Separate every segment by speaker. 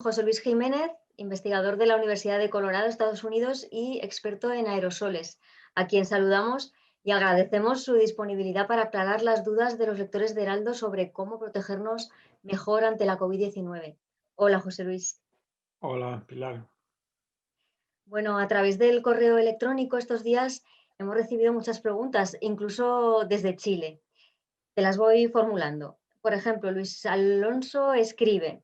Speaker 1: José Luis Jiménez, investigador de la Universidad de Colorado, Estados Unidos y experto en aerosoles, a quien saludamos y agradecemos su disponibilidad para aclarar las dudas de los lectores de Heraldo sobre cómo protegernos mejor ante la COVID-19. Hola, José Luis.
Speaker 2: Hola, Pilar.
Speaker 1: Bueno, a través del correo electrónico estos días hemos recibido muchas preguntas, incluso desde Chile. Te las voy formulando. Por ejemplo, Luis Alonso escribe: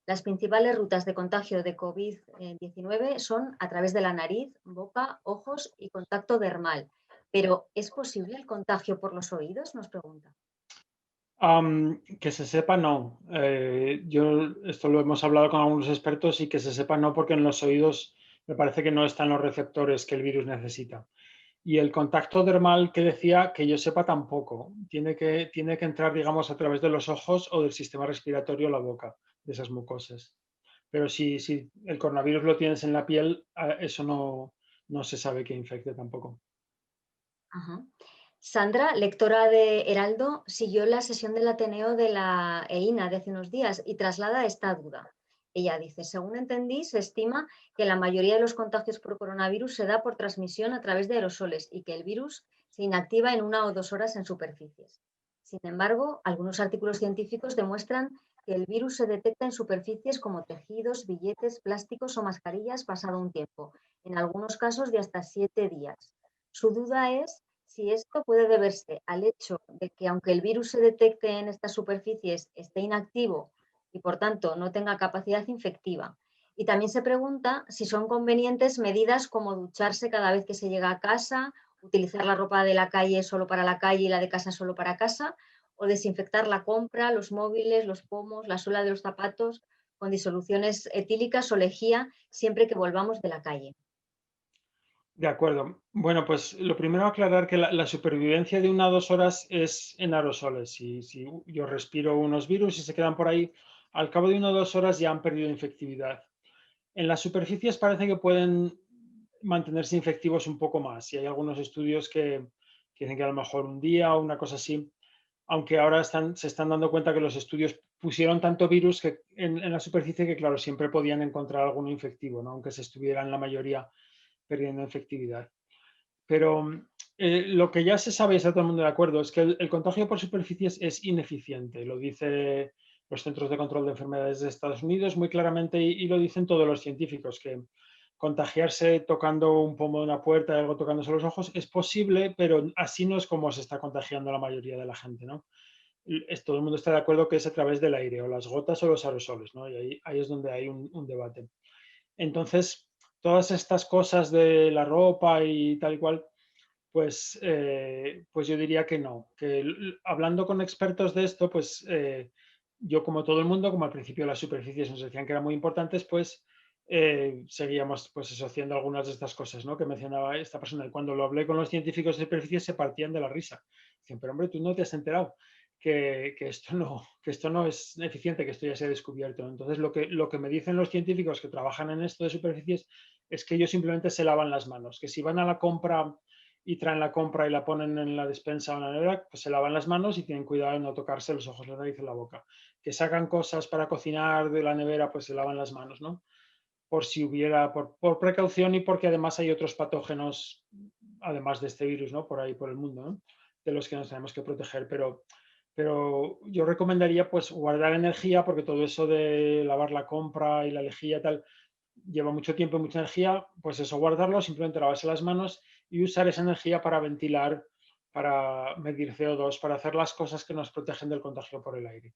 Speaker 1: las principales rutas de contagio de COVID-19 son a través de la nariz, boca, ojos y contacto dermal. Pero, ¿es posible el contagio por los oídos?, nos pregunta.
Speaker 2: Que se sepa, no. Esto lo hemos hablado con algunos expertos y que se sepa no, porque en los oídos me parece que no están los receptores que el virus necesita. Y el contacto dermal que decía, que yo sepa tampoco. Tiene que entrar, digamos, a través de los ojos o del sistema respiratorio, la boca, de esas mucosas. Pero si el coronavirus lo tienes en la piel, eso no se sabe que infecte tampoco.
Speaker 1: Ajá. Sandra, lectora de Heraldo, siguió la sesión del Ateneo de la EINA de hace unos días y traslada esta duda. Ella dice: según entendí, se estima que la mayoría de los contagios por coronavirus se da por transmisión a través de aerosoles y que el virus se inactiva en 1 o 2 horas en superficies. Sin embargo, algunos artículos científicos demuestran que el virus se detecta en superficies como tejidos, billetes, plásticos o mascarillas pasado un tiempo, en algunos casos de hasta 7 días. Su duda es si esto puede deberse al hecho de que, aunque el virus se detecte en estas superficies, esté inactivo y por tanto no tenga capacidad infectiva. Y también se pregunta si son convenientes medidas como ducharse cada vez que se llega a casa, utilizar la ropa de la calle solo para la calle y la de casa solo para casa, o desinfectar la compra, los móviles, los pomos, la suela de los zapatos con disoluciones etílicas o lejía siempre que volvamos de la calle.
Speaker 2: De acuerdo. Bueno, pues lo primero aclarar que la supervivencia de 1 a 2 horas es en aerosoles. Si yo respiro unos virus y se quedan por ahí, al cabo de 1 o 2 horas ya han perdido infectividad. En las superficies parece que pueden mantenerse infectivos un poco más y hay algunos estudios que dicen que a lo mejor un día o una cosa así, aunque ahora se están dando cuenta que los estudios pusieron tanto virus en la superficie que, claro, siempre podían encontrar alguno infectivo, ¿no? Aunque se estuvieran la mayoría perdiendo efectividad. Pero lo que ya se sabe y está todo el mundo de acuerdo es que el contagio por superficies es ineficiente. Lo dice los Centros de Control de Enfermedades de Estados Unidos muy claramente y lo dicen todos los científicos, que contagiarse tocando un pomo de una puerta y algo tocándose los ojos es posible, pero así no es como se está contagiando la mayoría de la gente, ¿no? Todo el mundo está de acuerdo que es a través del aire, o las gotas o los aerosoles, ¿no? Y ahí es donde hay un debate. Entonces, todas estas cosas de la ropa y tal y cual, pues yo diría que no, que hablando con expertos de esto, pues yo como todo el mundo, como al principio las superficies nos decían que eran muy importantes, pues seguíamos pues eso, haciendo algunas de estas cosas, ¿no?, que mencionaba esta persona. Y cuando lo hablé con los científicos de superficies se partían de la risa. Dicen, pero hombre, tú no te has enterado que esto no es eficiente, que esto ya se ha descubierto. Entonces lo que me dicen los científicos que trabajan en esto de superficies es que ellos simplemente se lavan las manos, que si van a la compra y traen la compra y la ponen en la despensa o en la nevera, pues se lavan las manos y tienen cuidado de no tocarse los ojos, la nariz y la boca. Que sacan cosas para cocinar de la nevera, pues se lavan las manos, ¿no? Por si hubiera, por precaución y porque además hay otros patógenos, además de este virus, ¿no?, por ahí, por el mundo, ¿no?, de los que nos tenemos que proteger. Pero yo recomendaría pues guardar energía, porque todo eso de lavar la compra y la lejía y tal lleva mucho tiempo y mucha energía. Pues eso, guardarlo, simplemente lavarse las manos y usar esa energía para ventilar, para medir CO2, para hacer las cosas que nos protegen del contagio por el aire.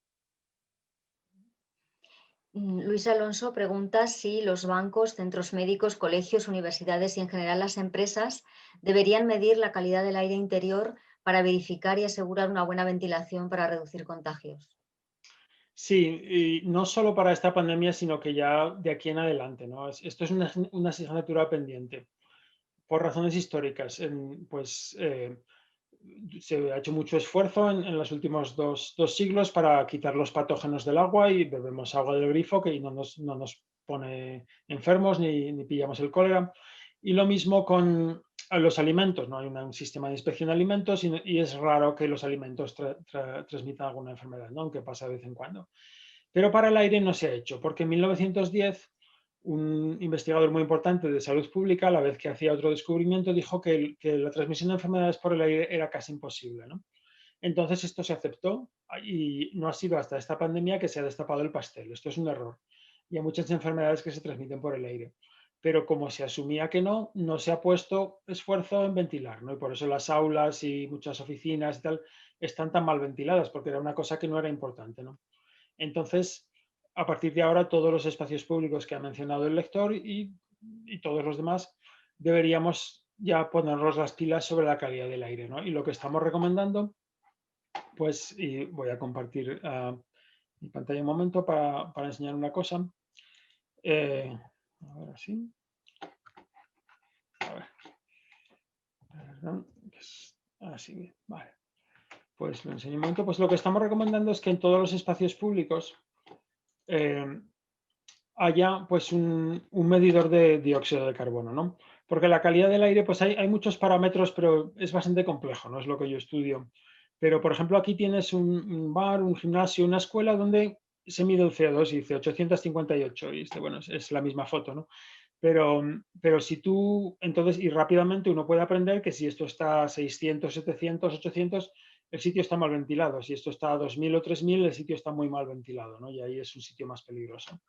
Speaker 1: Luis Alonso pregunta si los bancos, centros médicos, colegios, universidades y en general las empresas deberían medir la calidad del aire interior para verificar y asegurar una buena ventilación para reducir contagios.
Speaker 2: Sí, y no solo para esta pandemia, sino que ya de aquí en adelante, ¿no? Esto es una asignatura pendiente por razones históricas. Se ha hecho mucho esfuerzo en los últimos dos siglos para quitar los patógenos del agua y bebemos agua del grifo, que no nos pone enfermos ni pillamos el cólera. Y lo mismo con los alimentos, ¿no? Hay un sistema de inspección de alimentos y es raro que los alimentos transmitan alguna enfermedad, ¿no?, aunque pasa de vez en cuando. Pero para el aire no se ha hecho, porque en 1910 un investigador muy importante de salud pública, a la vez que hacía otro descubrimiento, dijo que la transmisión de enfermedades por el aire era casi imposible, ¿no? Entonces esto se aceptó y no ha sido hasta esta pandemia que se ha destapado el pastel. Esto es un error. Y hay muchas enfermedades que se transmiten por el aire. Pero como se asumía que no, no se ha puesto esfuerzo en ventilar, ¿no? Y por eso las aulas y muchas oficinas y tal están tan mal ventiladas, porque era una cosa que no era importante, ¿no? Entonces, a partir de ahora, todos los espacios públicos que ha mencionado el lector y todos los demás, deberíamos ya ponernos las pilas sobre la calidad del aire, ¿no? Y lo que estamos recomendando, pues, y voy a compartir mi pantalla un momento para enseñar una cosa. Ahora sí. A ver, perdón, así, vale. Pues lo enseño un momento. Pues lo que estamos recomendando es que en todos los espacios públicos eh, haya pues un medidor de dióxido de carbono, ¿no? Porque la calidad del aire, pues hay muchos parámetros, pero es bastante complejo, no es lo que yo estudio. Pero, por ejemplo, aquí tienes un bar, un gimnasio, una escuela donde se mide el CO2 y dice 858 y bueno, es la misma foto, ¿no? Pero si tú, entonces, y rápidamente uno puede aprender que si esto está a 600, 700, 800, el sitio está mal ventilado. Si esto está a 2000 o 3000, el sitio está muy mal ventilado, ¿no? Y ahí es un sitio más peligroso.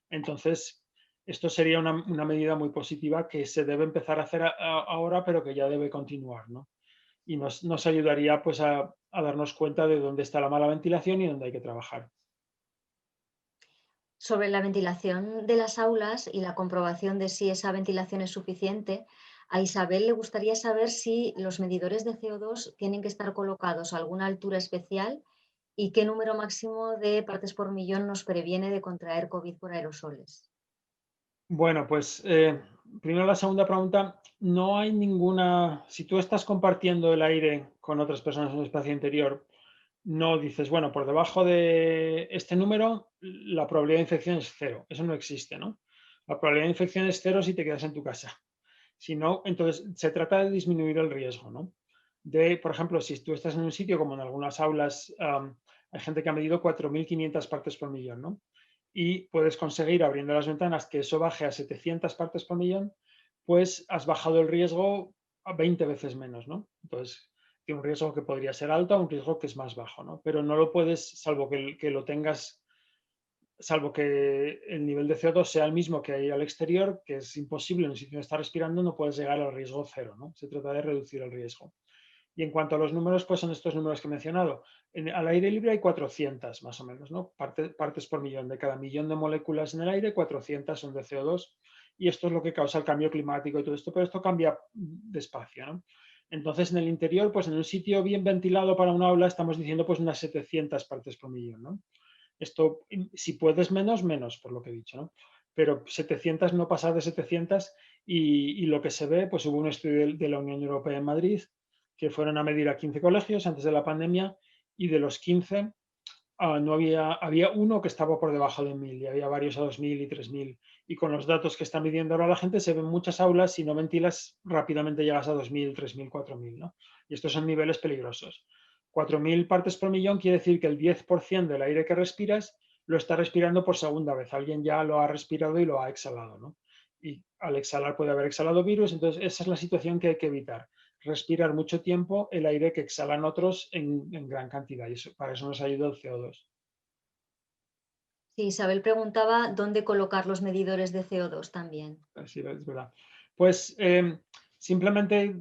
Speaker 2: Entonces, esto sería una medida muy positiva que se debe empezar a hacer ahora, pero que ya debe continuar, ¿no? Y nos ayudaría pues a darnos cuenta de dónde está la mala ventilación y dónde hay que trabajar.
Speaker 1: Sobre la ventilación de las aulas y la comprobación de si esa ventilación es suficiente, a Isabel le gustaría saber si los medidores de CO2 tienen que estar colocados a alguna altura especial y qué número máximo de partes por millón nos previene de contraer COVID por aerosoles.
Speaker 2: Bueno, pues primero la segunda pregunta. No hay ninguna, si tú estás compartiendo el aire con otras personas en un espacio interior, no dices, bueno, por debajo de este número, la probabilidad de infección es cero. Eso no existe, ¿no? La probabilidad de infección es cero si te quedas en tu casa. Si no, entonces se trata de disminuir el riesgo, ¿no? Por ejemplo, si tú estás en un sitio como en algunas aulas, hay gente que ha medido 4.500 partes por millón, ¿no? Y puedes conseguir abriendo las ventanas que eso baje a 700 partes por millón, pues has bajado el riesgo a 20 veces menos, ¿no? Entonces, tiene un riesgo que podría ser alto a un riesgo que es más bajo, ¿no? Pero no lo puedes, salvo que lo tengas, salvo que el nivel de CO2 sea el mismo que hay al exterior, que es imposible en un sitio donde está respirando, no puedes llegar al riesgo cero, ¿no? Se trata de reducir el riesgo. Y en cuanto a los números, pues son estos números que he mencionado. Al aire libre hay 400 más o menos, ¿no? Partes por millón. De cada millón de moléculas en el aire, 400 son de CO2 y esto es lo que causa el cambio climático y todo esto, pero esto cambia despacio, ¿no? Entonces, en el interior, pues en un sitio bien ventilado para un aula, estamos diciendo pues unas 700 partes por millón, ¿no? Esto, si puedes menos, menos, por lo que he dicho, ¿no? Pero 700 no pasa de 700 y lo que se ve, pues hubo un estudio de la Unión Europea en Madrid que fueron a medir a 15 colegios antes de la pandemia y de los 15 no había uno que estaba por debajo de 1000 y había varios a 2000 y 3000. Y con los datos que está midiendo ahora la gente, se ven muchas aulas, si no ventilas, rápidamente llegas a 2000, 3000, 4000, ¿no? Y estos son niveles peligrosos. 4000 partes por millón quiere decir que el 10% del aire que respiras lo está respirando por segunda vez. Alguien ya lo ha respirado y lo ha exhalado, ¿no? Y al exhalar puede haber exhalado virus, entonces esa es la situación que hay que evitar. Respirar mucho tiempo el aire que exhalan otros en gran cantidad y para eso nos ayuda el CO2.
Speaker 1: Sí, Isabel preguntaba dónde colocar los medidores de CO2 también.
Speaker 2: Así es verdad. Pues simplemente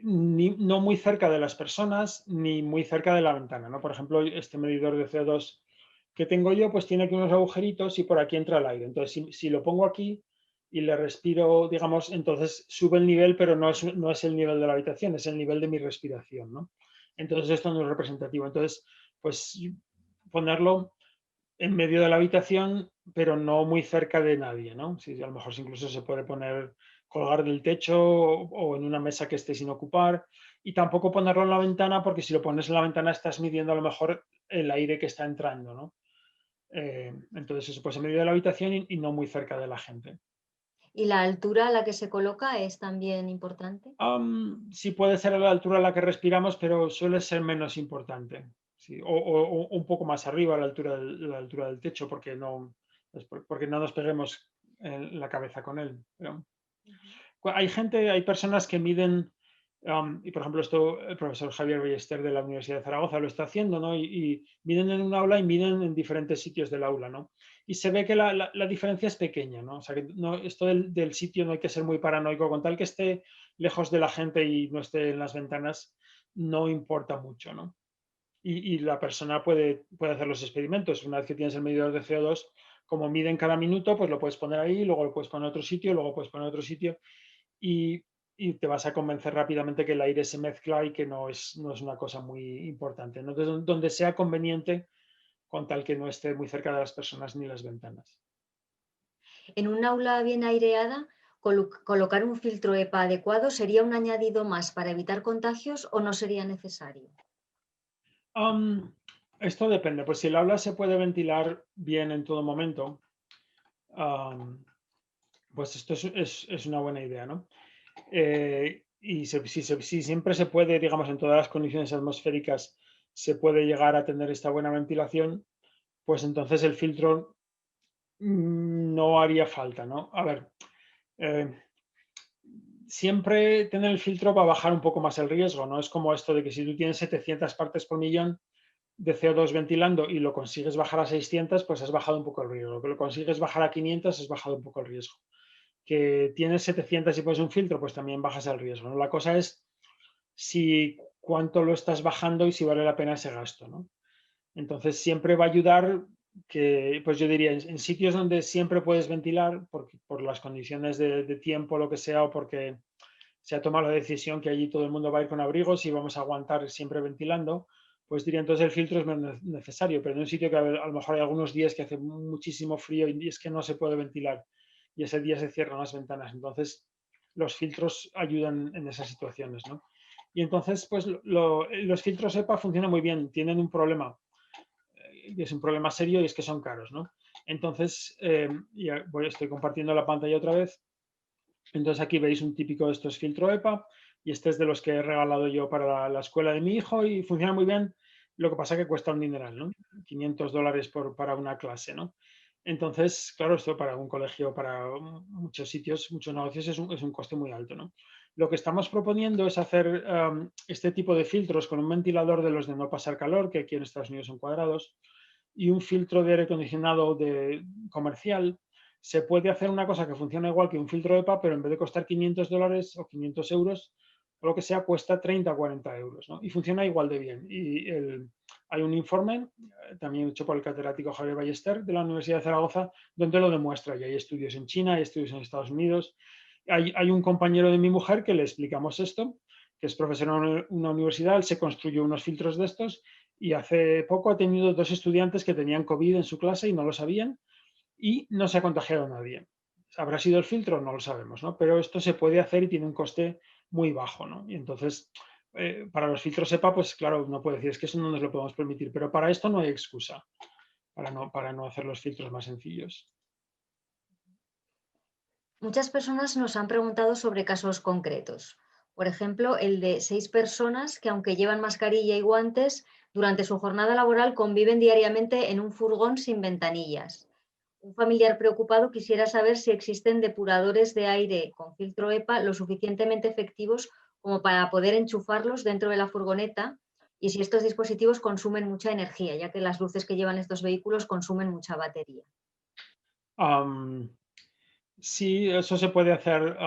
Speaker 2: no muy cerca de las personas ni muy cerca de la ventana, ¿no? Por ejemplo, este medidor de CO2 que tengo yo, pues tiene aquí unos agujeritos y por aquí entra el aire. Entonces, si lo pongo aquí y le respiro, digamos, entonces sube el nivel, pero no es el nivel de la habitación, es el nivel de mi respiración, ¿no? Entonces, esto no es representativo. Entonces, pues ponerlo en medio de la habitación, pero no muy cerca de nadie, ¿no? Sí, a lo mejor incluso se puede poner, colgar del techo o en una mesa que esté sin ocupar y tampoco ponerlo en la ventana porque si lo pones en la ventana estás midiendo a lo mejor el aire que está entrando, ¿no? Entonces eso pues en medio de la habitación y no muy cerca de la gente.
Speaker 1: ¿Y la altura a la que se coloca es también importante?
Speaker 2: Sí puede ser a la altura a la que respiramos, pero suele ser menos importante. sí. O un poco más arriba, a la altura del techo, porque no nos peguemos en la cabeza con él. Pero hay personas que miden, y por ejemplo esto el profesor Javier Ballester de la Universidad de Zaragoza lo está haciendo, ¿no? Y miden en un aula y miden en diferentes sitios del aula, ¿no? Y se ve que la diferencia es pequeña, ¿no? O sea, que no, esto del sitio no hay que ser muy paranoico, con tal que esté lejos de la gente y no esté en las ventanas, no importa mucho, ¿no? Y la persona puede hacer los experimentos. Una vez que tienes el medidor de CO2, como miden cada minuto, pues lo puedes poner ahí, luego lo puedes poner en otro sitio, luego puedes poner en otro sitio y, y te vas a convencer rápidamente que el aire se mezcla y que no es una cosa muy importante, ¿no? Entonces, donde sea conveniente, con tal que no esté muy cerca de las personas ni las ventanas.
Speaker 1: En un aula bien aireada, colocar un filtro EPA adecuado sería un añadido más para evitar contagios o no sería necesario.
Speaker 2: Am, Esto depende, pues si el aula se puede ventilar bien en todo momento, am, pues esto es una buena idea, ¿no? Y si siempre se puede, digamos, en todas las condiciones atmosféricas, se puede llegar a tener esta buena ventilación, pues entonces el filtro no haría falta, ¿no? A ver, eh, siempre tener el filtro va a bajar un poco más el riesgo, ¿no? Es como esto de que si tú tienes 700 partes por millón de CO2 ventilando y lo consigues bajar a 600, pues has bajado un poco el riesgo. Que lo consigues bajar a 500, has bajado un poco el riesgo. Que tienes 700 y pones un filtro, pues también bajas el riesgo, ¿no? La cosa es si cuánto lo estás bajando y si vale la pena ese gasto, ¿no? Entonces siempre va a ayudar que, pues yo diría, en sitios donde siempre puedes ventilar, por las condiciones de tiempo, lo que sea, o porque se ha tomado la decisión que allí todo el mundo va a ir con abrigos y vamos a aguantar siempre ventilando, pues diría entonces el filtro es menos necesario, pero en un sitio que a lo mejor hay algunos días que hace muchísimo frío y es que no se puede ventilar y ese día se cierran las ventanas, entonces los filtros ayudan en esas situaciones, ¿no? Y entonces, pues los filtros EPA funcionan muy bien, tienen un problema, y es un problema serio y es que son caros, ¿no? Entonces, estoy compartiendo la pantalla otra vez. Entonces aquí veis un típico de estos filtro EPA y este es de los que he regalado yo para la escuela de mi hijo y funciona muy bien. Lo que pasa es que cuesta un dineral, ¿no? $500 para una clase, ¿no? Entonces, claro, esto para un colegio, para muchos sitios, muchos negocios es un coste muy alto, ¿no? Lo que estamos proponiendo es hacer este tipo de filtros con un ventilador de los de no pasar calor, que aquí en Estados Unidos son cuadrados, y un filtro de aire acondicionado comercial. Se puede hacer una cosa que funciona igual que un filtro EPA, pero en vez de costar $500 o 500 euros, o lo que sea, cuesta 30 o 40 euros, ¿no? Y funciona igual de bien. Hay un informe, también hecho por el catedrático Javier Ballester de la Universidad de Zaragoza, donde lo demuestra. Y hay estudios en China, hay estudios en Estados Unidos. Hay un compañero de mi mujer que le explicamos esto, que es profesor en una universidad, él se construyó unos filtros de estos y hace poco ha tenido 2 estudiantes que tenían COVID en su clase y no lo sabían y no se ha contagiado a nadie. ¿Habrá sido el filtro? No lo sabemos, ¿no? Pero esto se puede hacer y tiene un coste muy bajo, ¿no? Y entonces, para los filtros EPA, pues claro, no puede decir, es que eso no nos lo podemos permitir, pero para esto no hay excusa, para no hacer los filtros más sencillos.
Speaker 1: Muchas personas nos han preguntado sobre casos concretos. Por ejemplo, el de 6 personas que, aunque llevan mascarilla y guantes, durante su jornada laboral conviven diariamente en un furgón sin ventanillas. Un familiar preocupado quisiera saber si existen depuradores de aire con filtro EPA lo suficientemente efectivos como para poder enchufarlos dentro de la furgoneta y si estos dispositivos consumen mucha energía, ya que las luces que llevan estos vehículos consumen mucha batería.
Speaker 2: Um, sí, eso se puede hacer.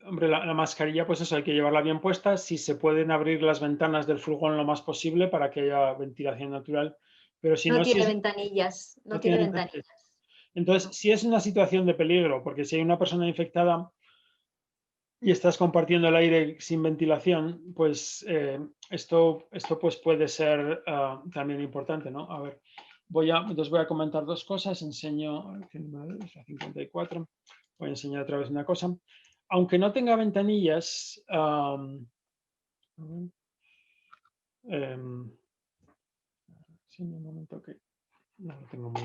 Speaker 2: Hombre, la mascarilla, pues eso, hay que llevarla bien puesta. Si se pueden abrir las ventanas del furgón lo más posible para que haya ventilación natural. Pero si
Speaker 1: No
Speaker 2: no, si
Speaker 1: tiene
Speaker 2: es,
Speaker 1: ventanillas,
Speaker 2: no
Speaker 1: no tiene
Speaker 2: tiene ventanas.
Speaker 1: ventanillas.
Speaker 2: Entonces,
Speaker 1: No.
Speaker 2: si es una situación de peligro, porque si hay una persona infectada y estás compartiendo el aire sin ventilación, pues esto pues puede ser también importante, ¿no? A ver, entonces voy a comentar 2 cosas. Enseño la 54. Voy a enseñar otra vez una cosa. Aunque no tenga ventanillas, sí, un momento que no lo tengo muy.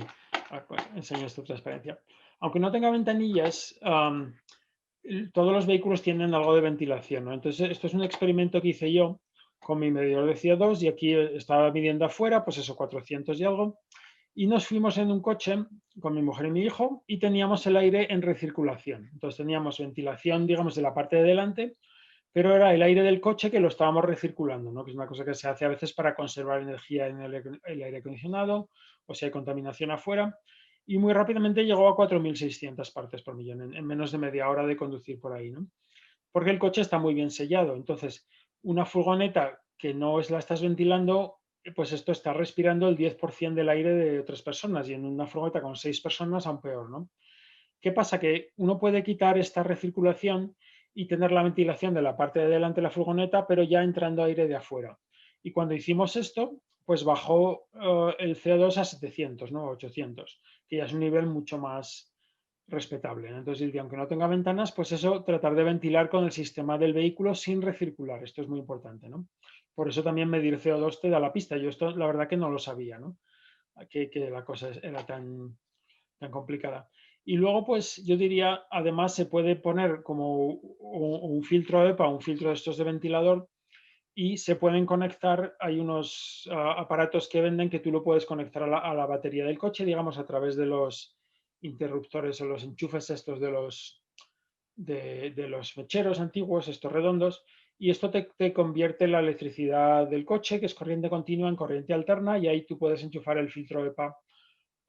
Speaker 2: Pues, enseño esta transparencia. Aunque no tenga ventanillas, todos los vehículos tienen algo de ventilación, ¿no? Entonces, esto es un experimento que hice yo con mi medidor de CO2 y aquí estaba midiendo afuera, pues eso, 400 y algo. Y nos fuimos en un coche con mi mujer y mi hijo y teníamos el aire en recirculación. Entonces teníamos ventilación, digamos, de la parte de delante, pero era el aire del coche que lo estábamos recirculando, ¿no? Que es una cosa que se hace a veces para conservar energía en el aire acondicionado o si hay contaminación afuera. Y muy rápidamente llegó a 4.600 partes por millón en menos de media hora de conducir por ahí, ¿no? Porque el coche está muy bien sellado. Entonces, una furgoneta que no la estás ventilando, pues esto está respirando el 10% del aire de otras personas y en una furgoneta con 6 personas aún peor, ¿no? ¿Qué pasa? Que uno puede quitar esta recirculación y tener la ventilación de la parte de delante de la furgoneta, pero ya entrando aire de afuera. Y cuando hicimos esto, pues bajó el CO2 a 700, ¿no? 800, que ya es un nivel mucho más respetable, ¿no? Entonces, aunque no tenga ventanas, pues eso, tratar de ventilar con el sistema del vehículo sin recircular. Esto es muy importante, ¿no? Por eso también medir CO2 te da la pista. Yo esto, la verdad que no lo sabía, ¿no? Que la cosa era tan complicada. Y luego, pues yo diría, además se puede poner como un filtro EPA, un filtro de estos de ventilador, y se pueden conectar, hay unos aparatos que venden que tú lo puedes conectar a la batería del coche, digamos, a través de los interruptores o los enchufes estos de los mecheros antiguos, estos redondos, y esto te convierte la electricidad del coche, que es corriente continua, en corriente alterna, y ahí tú puedes enchufar el filtro EPA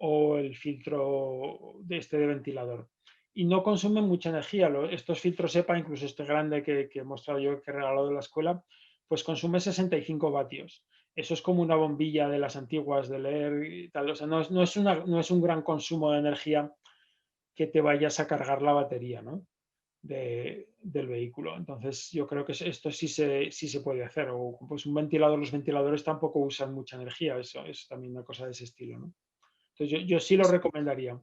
Speaker 2: o el filtro de ventilador. Y no consumen mucha energía. Estos filtros EPA, incluso este grande que he mostrado yo, que he regalado de la escuela, pues consume 65 vatios. Eso es como una bombilla de las antiguas de leer y tal. O sea, no es un gran consumo de energía que te vayas a cargar la batería, ¿no? Del vehículo. Entonces, yo creo que esto sí se puede hacer. O pues un ventilador, los ventiladores tampoco usan mucha energía. Eso es también una cosa de ese estilo, ¿no? Entonces, yo sí lo
Speaker 1: Nos,
Speaker 2: recomendaría.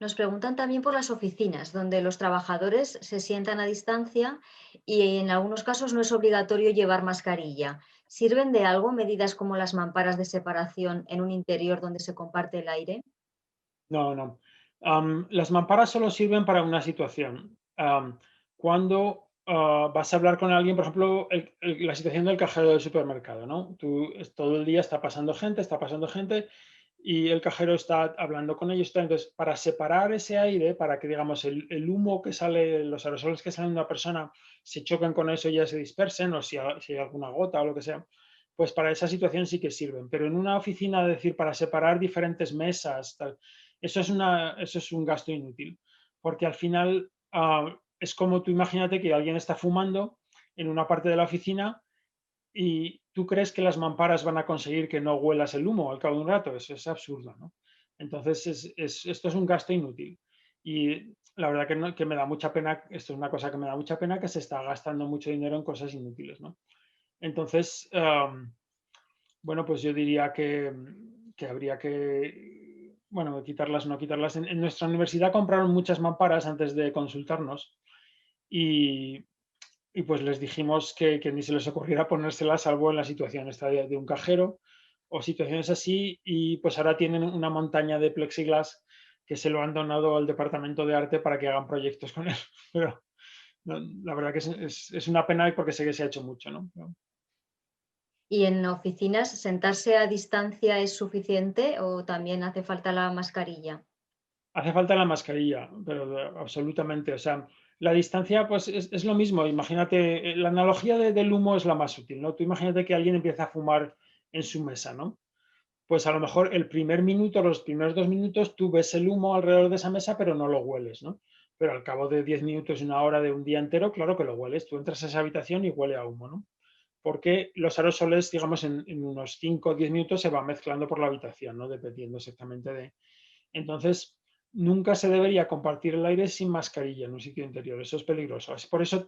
Speaker 1: nos preguntan también por las oficinas, donde los trabajadores se sientan a distancia y en algunos casos no es obligatorio llevar mascarilla. ¿Sirven de algo medidas como las mamparas de separación en un interior donde se comparte el aire?
Speaker 2: No, no. Las mamparas solo sirven para una situación. Cuando vas a hablar con alguien, por ejemplo, la situación del cajero del supermercado, ¿no? Todo el día está pasando gente y el cajero está hablando con ellos. Entonces, para separar ese aire, para que, digamos, el humo que sale, los aerosoles que salen de una persona se choquen con eso y ya se dispersen, o si hay alguna gota o lo que sea, pues para esa situación sí que sirven. Pero en una oficina, es decir, para separar diferentes mesas, tal, eso es un gasto inútil, porque al final es como tú imagínate que alguien está fumando en una parte de la oficina y tú crees que las mamparas van a conseguir que no huelas el humo al cabo de un rato. Eso es absurdo, ¿no? Entonces, esto es un gasto inútil. Y la verdad que me da mucha pena, esto es una cosa que me da mucha pena, que se está gastando mucho dinero en cosas inútiles, ¿no? Entonces, bueno, pues yo diría que habría que, bueno, quitarlas, no quitarlas. En nuestra universidad compraron muchas mamparas antes de consultarnos y, y pues les dijimos que ni se les ocurriera ponérselas salvo en la situación esta de un cajero o situaciones así y pues ahora tienen una montaña de plexiglas que se lo han donado al departamento de arte para que hagan proyectos con él. Pero no, la verdad que es una pena porque sé que se ha hecho mucho, ¿no?
Speaker 1: ¿Y en oficinas sentarse a distancia es suficiente o también hace falta la mascarilla?
Speaker 2: Hace falta la mascarilla, pero absolutamente. O sea, la distancia, pues es lo mismo. Imagínate, la analogía del humo es la más útil, ¿no? Tú imagínate que alguien empieza a fumar en su mesa, ¿no? Pues a lo mejor el primer minuto, los primeros 2 minutos, tú ves el humo alrededor de esa mesa, pero no lo hueles, ¿no? Pero al cabo de 10 minutos, una hora de un día entero, claro que lo hueles. Tú entras a esa habitación y huele a humo, ¿no? Porque los aerosoles, digamos, en unos 5 o 10 minutos se van mezclando por la habitación, ¿no? Dependiendo exactamente de... Entonces, nunca se debería compartir el aire sin mascarilla en un sitio interior. Eso es peligroso.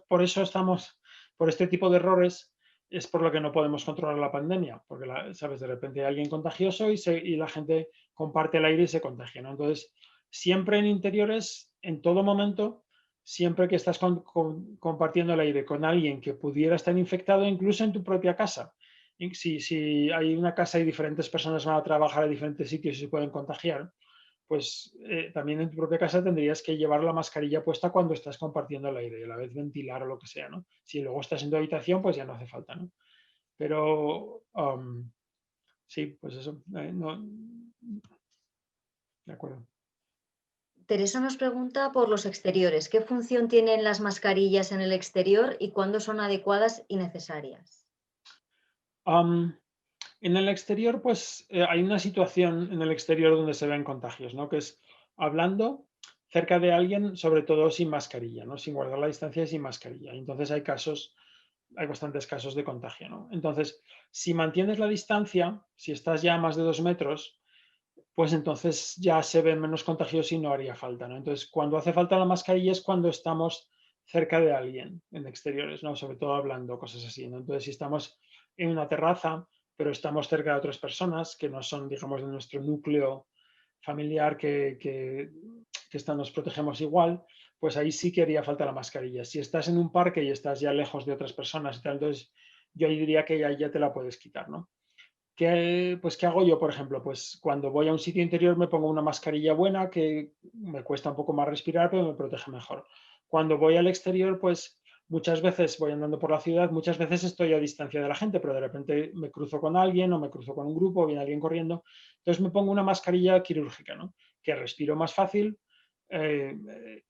Speaker 2: Por eso estamos, por este tipo de errores, es por lo que no podemos controlar la pandemia, porque, sabes, de repente hay alguien contagioso y la gente comparte el aire y se contagia, ¿no? Entonces, siempre en interiores, en todo momento, siempre que estás compartiendo el aire con alguien que pudiera estar infectado, incluso en tu propia casa. Si hay una casa y diferentes personas van a trabajar a diferentes sitios y se pueden contagiar, pues también en tu propia casa tendrías que llevar la mascarilla puesta cuando estás compartiendo el aire y a la vez ventilar o lo que sea, ¿no? Si luego estás en tu habitación, pues ya no hace falta, ¿no? Pero sí, pues eso, no, de acuerdo.
Speaker 1: Teresa nos pregunta por los exteriores. ¿Qué función tienen las mascarillas en el exterior y cuándo son adecuadas y necesarias?
Speaker 2: Am, en el exterior, pues hay una situación en el exterior donde se ven contagios, ¿no? Que es hablando cerca de alguien, sobre todo sin mascarilla, ¿no? Sin guardar la distancia y sin mascarilla. Entonces hay bastantes casos de contagio, ¿no? Entonces, si mantienes la distancia, si estás ya a más de 2 metros, pues entonces ya se ven menos contagios y no haría falta, ¿no? Entonces, cuando hace falta la mascarilla es cuando estamos cerca de alguien en exteriores, ¿no? Sobre todo hablando, cosas así, ¿no? Entonces, si estamos en una terraza, pero estamos cerca de otras personas que no son, digamos, de nuestro núcleo familiar que nos protegemos igual, pues ahí sí que haría falta la mascarilla. Si estás en un parque y estás ya lejos de otras personas y tal, entonces yo ahí diría que ya te la puedes quitar, ¿no? ¿Qué hago yo, por ejemplo? Pues cuando voy a un sitio interior me pongo una mascarilla buena que me cuesta un poco más respirar, pero me protege mejor. Cuando voy al exterior, pues muchas veces voy andando por la ciudad, muchas veces estoy a distancia de la gente, pero de repente me cruzo con alguien o me cruzo con un grupo, o viene alguien corriendo. Entonces me pongo una mascarilla quirúrgica, ¿no? Que respiro más fácil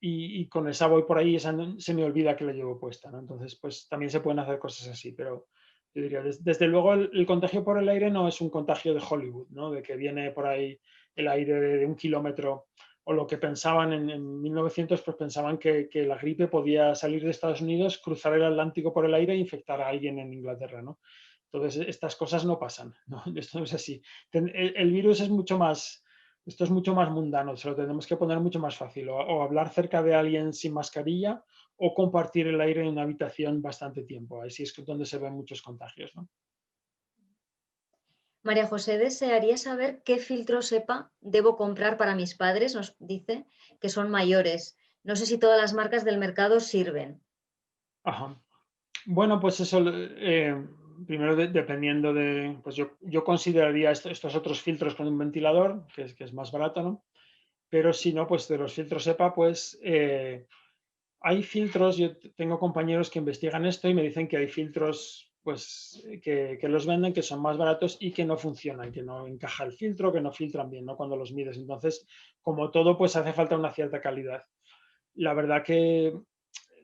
Speaker 2: y con esa voy por ahí, esa se me olvida que la llevo puesta, ¿no? Entonces, pues también se pueden hacer cosas así, pero yo diría, desde luego el contagio por el aire no es un contagio de Hollywood, ¿no? De que viene por ahí el aire de 1 kilómetro o lo que pensaban en 1900, pues pensaban que la gripe podía salir de Estados Unidos, cruzar el Atlántico por el aire e infectar a alguien en Inglaterra, ¿no? Entonces, estas cosas no pasan, ¿no? Esto no es así. El virus es mucho más, esto es mucho más mundano, se lo tenemos que poner mucho más fácil, o hablar cerca de alguien sin mascarilla o compartir el aire en una habitación bastante tiempo. Así es donde se ven muchos contagios, ¿no?
Speaker 1: María José desearía saber qué filtro SEPA debo comprar para mis padres. Nos dice que son mayores. No sé si todas las marcas del mercado sirven.
Speaker 2: Ajá. Bueno, pues eso, primero dependiendo de, pues yo consideraría estos otros filtros con un ventilador, que es más barato, ¿no? Pero si no, pues de los filtros EPA, pues hay filtros, yo tengo compañeros que investigan esto y me dicen que hay filtros pues que los venden que son más baratos y que no funcionan, que no encaja el filtro, que no filtran bien, ¿no? Cuando los mides. Entonces, como todo, pues hace falta una cierta calidad. La verdad que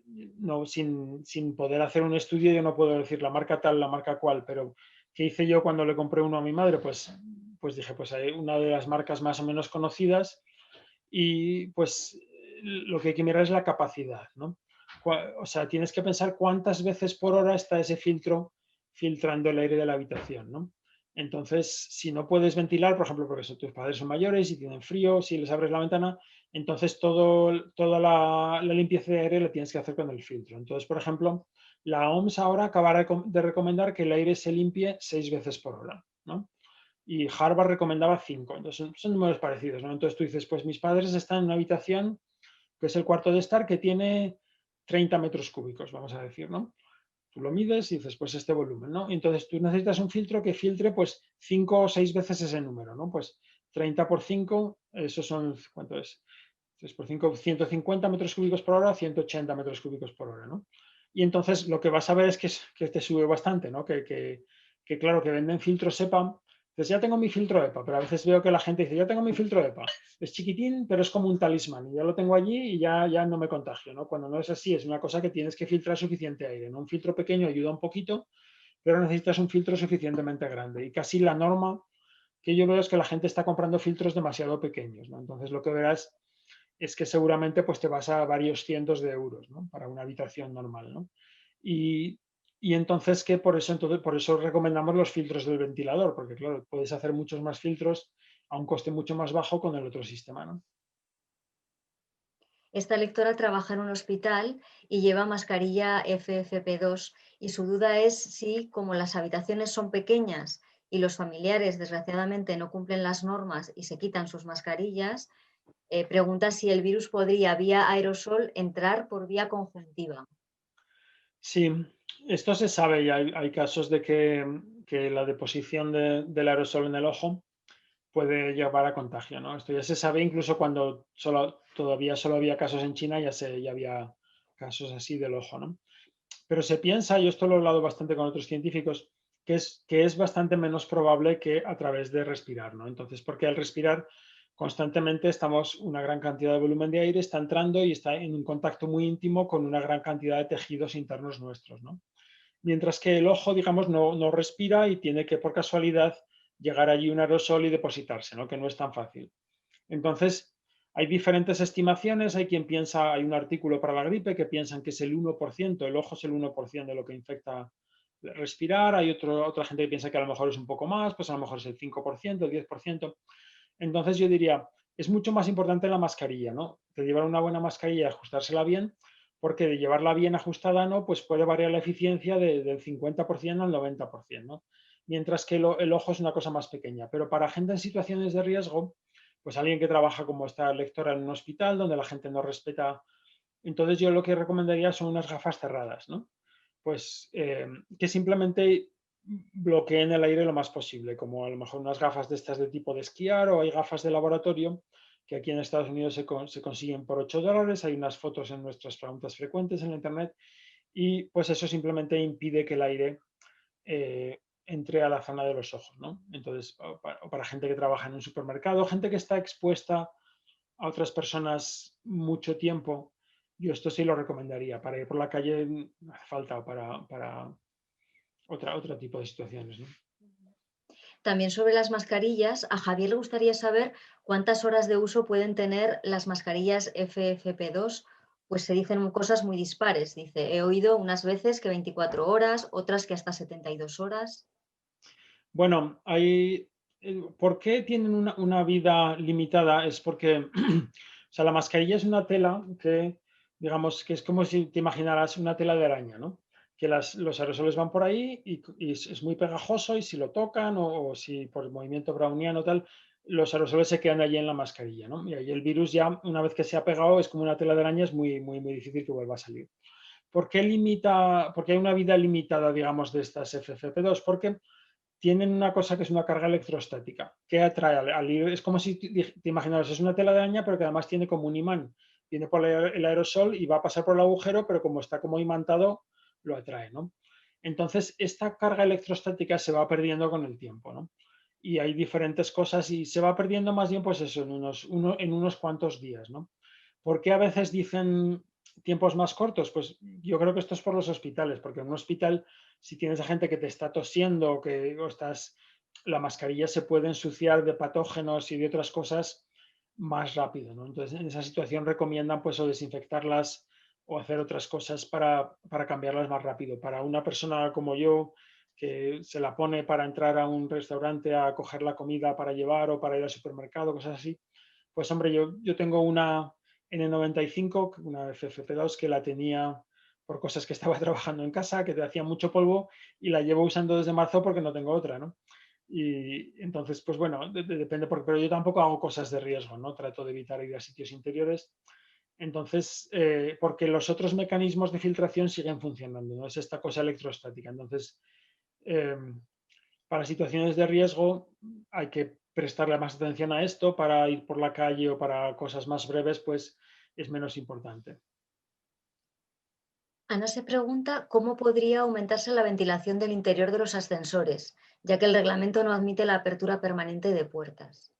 Speaker 2: no, sin poder hacer un estudio, yo no puedo decir la marca tal, la marca cual, pero ¿qué hice yo cuando le compré uno a mi madre? Pues dije, pues hay una de las marcas más o menos conocidas y pues lo que hay que mirar es la capacidad, ¿no? O sea, tienes que pensar cuántas veces por hora está ese filtro filtrando el aire de la habitación, ¿no? Entonces, si no puedes ventilar, por ejemplo, porque tus padres son mayores y tienen frío, si les abres la ventana, entonces toda la limpieza de aire la tienes que hacer con el filtro. Entonces, por ejemplo, la OMS ahora acabará de recomendar que el aire se limpie 6 veces por hora, ¿no? Y Harvard recomendaba 5. Entonces son números parecidos, ¿no? Entonces tú dices, pues mis padres están en una habitación, que es el cuarto de estar, que tiene 30 metros cúbicos, vamos a decir, ¿no? Tú lo mides y dices, pues este volumen, ¿no? Y entonces tú necesitas un filtro que filtre pues 5 o 6 veces ese número, ¿no? Pues 30 por 5, eso son, ¿cuánto es? 3 por 5, 150 metros cúbicos por hora, 180 metros cúbicos por hora, ¿no? Y entonces lo que vas a ver es que te sube bastante, ¿no? Que claro, que venden filtros EPA. Entonces ya tengo mi filtro EPA, pero a veces veo que la gente dice, ya tengo mi filtro EPA. Es chiquitín, pero es como un talismán. Y ya lo tengo allí y ya no me contagio, ¿no? Cuando no es así, es una cosa que tienes que filtrar suficiente aire, ¿no? Un filtro pequeño ayuda un poquito, pero necesitas un filtro suficientemente grande. Y casi la norma que yo veo es que la gente está comprando filtros demasiado pequeños, ¿no? Entonces lo que verás es que seguramente pues te vas a varios cientos de euros, ¿no? Para una habitación normal, ¿no? Y, y entonces que por eso recomendamos los filtros del ventilador, porque claro, puedes hacer muchos más filtros a un coste mucho más bajo con el otro sistema, ¿no?
Speaker 1: Esta lectora trabaja en un hospital y lleva mascarilla FFP2 y su duda es si, como las habitaciones son pequeñas y los familiares desgraciadamente no cumplen las normas y se quitan sus mascarillas, pregunta si el virus podría vía aerosol entrar por vía conjuntiva.
Speaker 2: Sí, esto se sabe y hay casos de que la deposición del aerosol en el ojo puede llevar a contagio, ¿no? Esto ya se sabe incluso cuando todavía solo había casos en China, ya había casos así del ojo, ¿no? Pero se piensa, yo esto lo he hablado bastante con otros científicos, que es bastante menos probable que a través de respirar, ¿no? Entonces, porque al respirar constantemente una gran cantidad de volumen de aire está entrando y está en un contacto muy íntimo con una gran cantidad de tejidos internos nuestros, ¿no? Mientras que el ojo, digamos, no respira y tiene que, por casualidad, llegar allí un aerosol y depositarse, ¿no? Que no es tan fácil. Entonces, hay diferentes estimaciones, hay quien piensa, hay un artículo para la gripe que piensan que es el 1%, el ojo es el 1% de lo que infecta respirar, hay otra gente que piensa que a lo mejor es un poco más, pues a lo mejor es el 5%, el 10%. Entonces yo diría, es mucho más importante la mascarilla, ¿no? De llevar una buena mascarilla y ajustársela bien, porque de llevarla bien ajustada, ¿no? Pues puede variar la eficiencia del 50% al 90%, ¿no? Mientras que el ojo es una cosa más pequeña. Pero para gente en situaciones de riesgo, pues alguien que trabaja como esta lectora en un hospital donde la gente no respeta, entonces yo lo que recomendaría son unas gafas cerradas, ¿no? Pues que simplemente bloqueen el aire lo más posible, como a lo mejor unas gafas de estas de tipo de esquiar o hay gafas de laboratorio que aquí en Estados Unidos se consiguen por $8, hay unas fotos en nuestras preguntas frecuentes en la internet y pues eso simplemente impide que el aire entre a la zona de los ojos, ¿no? Entonces, o para gente que trabaja en un supermercado, gente que está expuesta a otras personas mucho tiempo, yo esto sí lo recomendaría. Para ir por la calle no hace falta para otro tipo de situaciones, ¿no?
Speaker 1: También sobre las mascarillas, a Javier le gustaría saber cuántas horas de uso pueden tener las mascarillas FFP2, pues se dicen cosas muy dispares. Dice, he oído unas veces que 24 horas, otras que hasta 72 horas.
Speaker 2: Bueno, ¿por qué tienen una vida limitada? Es porque o sea, la mascarilla es una tela que, digamos, que es como si te imaginaras una tela de araña, ¿no? Que los aerosoles van por ahí y es muy pegajoso y si lo tocan o si por el movimiento browniano tal, los aerosoles se quedan allí en la mascarilla, ¿no? Y ahí el virus ya, una vez que se ha pegado, es como una tela de araña, es muy, muy, muy difícil que vuelva a salir. ¿Por qué hay una vida limitada, digamos, de estas FFP2? Porque tienen una cosa que es una carga electrostática, que atrae es como si te imaginaras, es una tela de araña, pero que además tiene como un imán. Viene por el aerosol y va a pasar por el agujero, pero como está como imantado, lo atrae, ¿no? Entonces, esta carga electrostática se va perdiendo con el tiempo, ¿no? Y hay diferentes cosas y se va perdiendo más bien, pues eso, en unos cuantos días, ¿no? ¿Por qué a veces dicen tiempos más cortos? Pues yo creo que esto es por los hospitales, porque en un hospital, si tienes a gente que te está tosiendo la mascarilla se puede ensuciar de patógenos y de otras cosas más rápido, ¿no? Entonces, en esa situación recomiendan pues o desinfectarlas o hacer otras cosas para cambiarlas más rápido. Para una persona como yo, que se la pone para entrar a un restaurante a coger la comida para llevar o para ir al supermercado, cosas así, pues hombre, yo tengo una N95, una FFP2 que la tenía por cosas que estaba trabajando en casa, que te hacía mucho polvo y la llevo usando desde marzo porque no tengo otra, ¿no? Y entonces, pues bueno, depende, pero yo tampoco hago cosas de riesgo, ¿no? Trato de evitar ir a sitios interiores. Entonces, porque los otros mecanismos de filtración siguen funcionando, ¿no? Es esta cosa electrostática. Entonces, eh, para situaciones de riesgo hay que prestarle más atención a esto, para ir por la calle o para cosas más breves, pues es menos importante.
Speaker 1: Ana se pregunta cómo podría aumentarse la ventilación del interior de los ascensores, ya que el reglamento no admite la apertura permanente de puertas.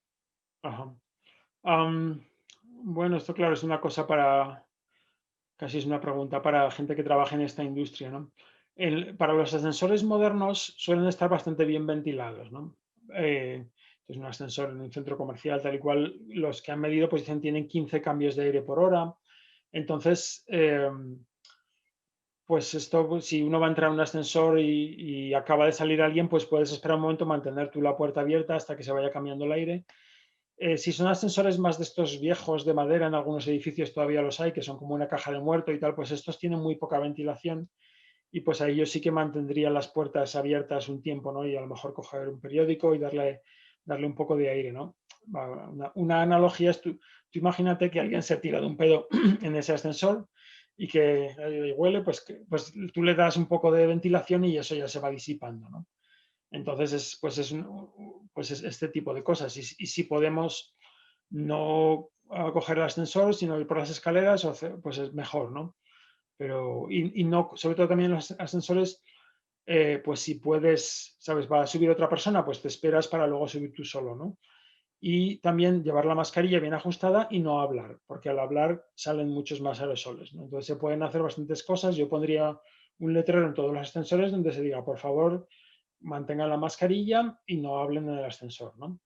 Speaker 2: Ajá. Bueno, esto claro es una cosa casi es una pregunta para gente que trabaja en esta industria, ¿no? Para los ascensores modernos suelen estar bastante bien ventilados, ¿no? Es un ascensor en un centro comercial, tal y cual, los que han medido pues dicen tienen 15 cambios de aire por hora. Entonces, pues esto, pues, si uno va a entrar a un ascensor y acaba de salir alguien, pues puedes esperar un momento, mantener tú la puerta abierta hasta que se vaya cambiando el aire. Si son ascensores más de estos viejos de madera, en algunos edificios todavía los hay, que son como una caja de muerto y tal, pues estos tienen muy poca ventilación y pues ahí yo sí que mantendría las puertas abiertas un tiempo, ¿no? Y a lo mejor coger un periódico y darle un poco de aire, ¿no? Una analogía es tú imagínate que alguien se tira de un pedo en ese ascensor y que huele, pues tú le das un poco de ventilación y eso ya se va disipando, ¿no? Entonces, pues es este tipo de cosas. Y si podemos no coger el ascensor, sino ir por las escaleras, pues es mejor, ¿no? Pero, y no, sobre todo también en los ascensores, pues si puedes, ¿sabes? Va a subir otra persona, pues te esperas para luego subir tú solo, ¿no? Y también llevar la mascarilla bien ajustada y no hablar, porque al hablar salen muchos más aerosoles, ¿no? Entonces se pueden hacer bastantes cosas. Yo pondría un letrero en todos los ascensores donde se diga, por favor, mantengan la mascarilla y no hablen en el ascensor, ¿no?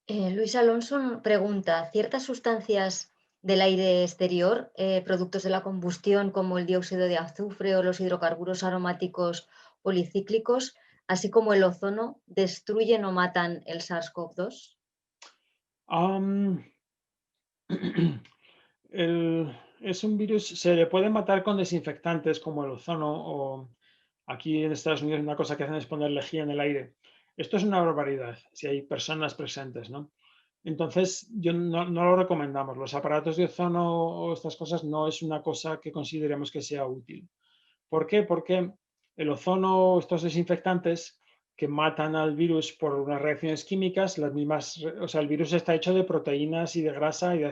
Speaker 1: Luis Alonso pregunta, ¿ciertas sustancias del aire exterior, productos de la combustión como el dióxido de azufre o los hidrocarburos aromáticos policíclicos, así como el ozono, destruyen o matan el SARS-CoV-2?
Speaker 2: Am, es un virus, se le puede matar con desinfectantes como el ozono o aquí en Estados Unidos una cosa que hacen es poner lejía en el aire. Esto es una barbaridad si hay personas presentes, ¿no? Entonces, yo no lo recomendamos. Los aparatos de ozono o estas cosas no es una cosa que consideremos que sea útil. ¿Por qué? Porque el ozono, estos desinfectantes que matan al virus por unas reacciones químicas, las mismas, o sea, el virus está hecho de proteínas y de grasa y de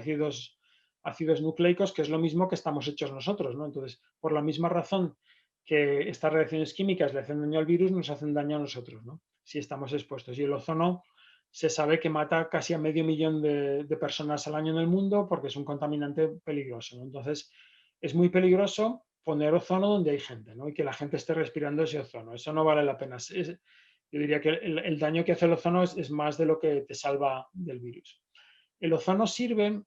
Speaker 2: ácidos nucleicos, que es lo mismo que estamos hechos nosotros, ¿no? Entonces, por la misma razón que estas reacciones químicas le hacen daño al virus, nos hacen daño a nosotros, ¿no? Si estamos expuestos. Y el ozono se sabe que mata casi a 500.000 de personas al año en el mundo porque es un contaminante peligroso, ¿no? Entonces, es muy peligroso poner ozono donde hay gente, ¿no? Y que la gente esté respirando ese ozono. Eso no vale la pena. Yo diría que el daño que hace el ozono es más de lo que te salva del virus. El ozono sirve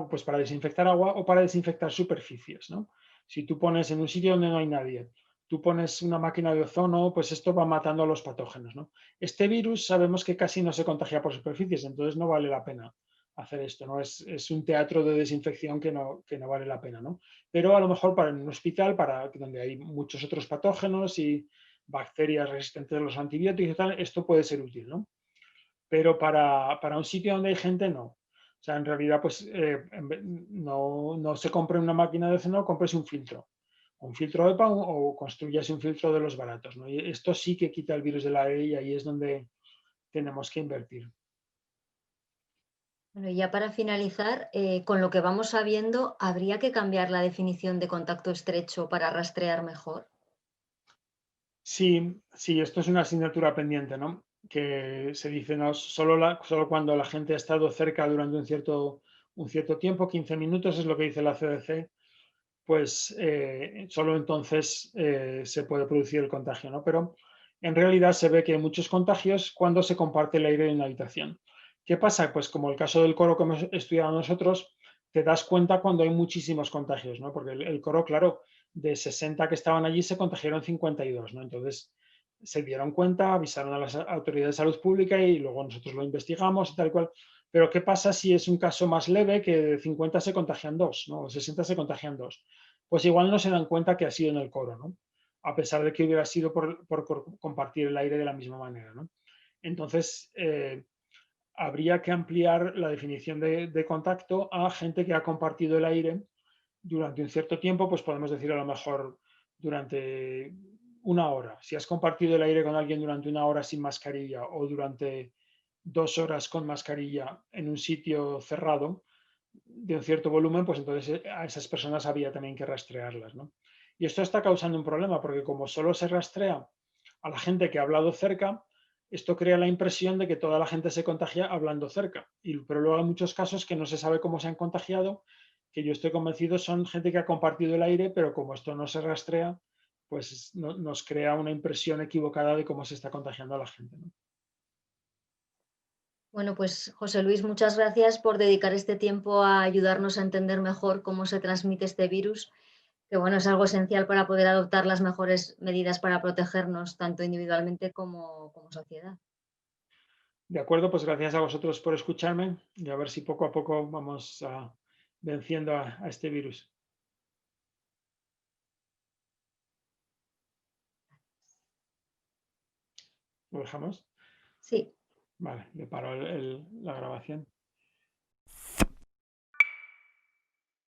Speaker 2: pues para desinfectar agua o para desinfectar superficies, ¿no? Si tú pones en un sitio donde no hay nadie, tú pones una máquina de ozono, pues esto va matando a los patógenos, ¿no? Este virus sabemos que casi no se contagia por superficies, entonces no vale la pena hacer esto, ¿no? Es un teatro de desinfección que no vale la pena, ¿no? Pero a lo mejor para un hospital, para donde hay muchos otros patógenos y bacterias resistentes a los antibióticos y tal, esto puede ser útil, ¿no? Pero para un sitio donde hay gente, no. O sea, en realidad, pues no se compre una máquina de ozono, compres un filtro EPA o construyas un filtro de los baratos, ¿no? Y esto sí que quita el virus del aire y ahí es donde tenemos que invertir.
Speaker 1: Bueno, y ya para finalizar, con lo que vamos sabiendo, ¿habría que cambiar la definición de contacto estrecho para rastrear mejor?
Speaker 2: Sí, sí, esto es una asignatura pendiente, ¿no? Que se dice, no, solo cuando la gente ha estado cerca durante un cierto tiempo, 15 minutos es lo que dice la CDC, pues solo entonces se puede producir el contagio, ¿no? Pero en realidad se ve que hay muchos contagios cuando se comparte el aire en una habitación. ¿Qué pasa? Pues como el caso del coro que hemos estudiado nosotros, te das cuenta cuando hay muchísimos contagios, ¿no? Porque el coro, claro, de 60 que estaban allí se contagiaron 52, ¿no? Entonces se dieron cuenta, avisaron a las autoridades de salud pública y luego nosotros lo investigamos y tal cual. Pero ¿qué pasa si es un caso más leve que de 50 se contagian dos, ¿no? O 60 se contagian dos? Pues igual no se dan cuenta que ha sido en el coro, ¿no? A pesar de que hubiera sido por compartir el aire de la misma manera, ¿no? Entonces, habría que ampliar la definición de contacto a gente que ha compartido el aire durante un cierto tiempo, pues podemos decir a lo mejor durante una hora. Si has compartido el aire con alguien durante una hora sin mascarilla o durante 2 horas con mascarilla en un sitio cerrado de un cierto volumen, pues entonces a esas personas había también que rastrearlas, ¿no? Y esto está causando un problema porque como solo se rastrea a la gente que ha hablado cerca, esto crea la impresión de que toda la gente se contagia hablando cerca. Pero luego hay muchos casos que no se sabe cómo se han contagiado, que yo estoy convencido son gente que ha compartido el aire, pero como esto no se rastrea, pues nos crea una impresión equivocada de cómo se está contagiando a la gente, ¿no?
Speaker 1: Bueno, pues José Luis, muchas gracias por dedicar este tiempo a ayudarnos a entender mejor cómo se transmite este virus, que bueno, es algo esencial para poder adoptar las mejores medidas para protegernos, tanto individualmente como sociedad.
Speaker 2: De acuerdo, pues gracias a vosotros por escucharme y a ver si poco a poco vamos venciendo a este virus. ¿Lo dejamos?
Speaker 1: Sí.
Speaker 2: Vale, le paro la grabación.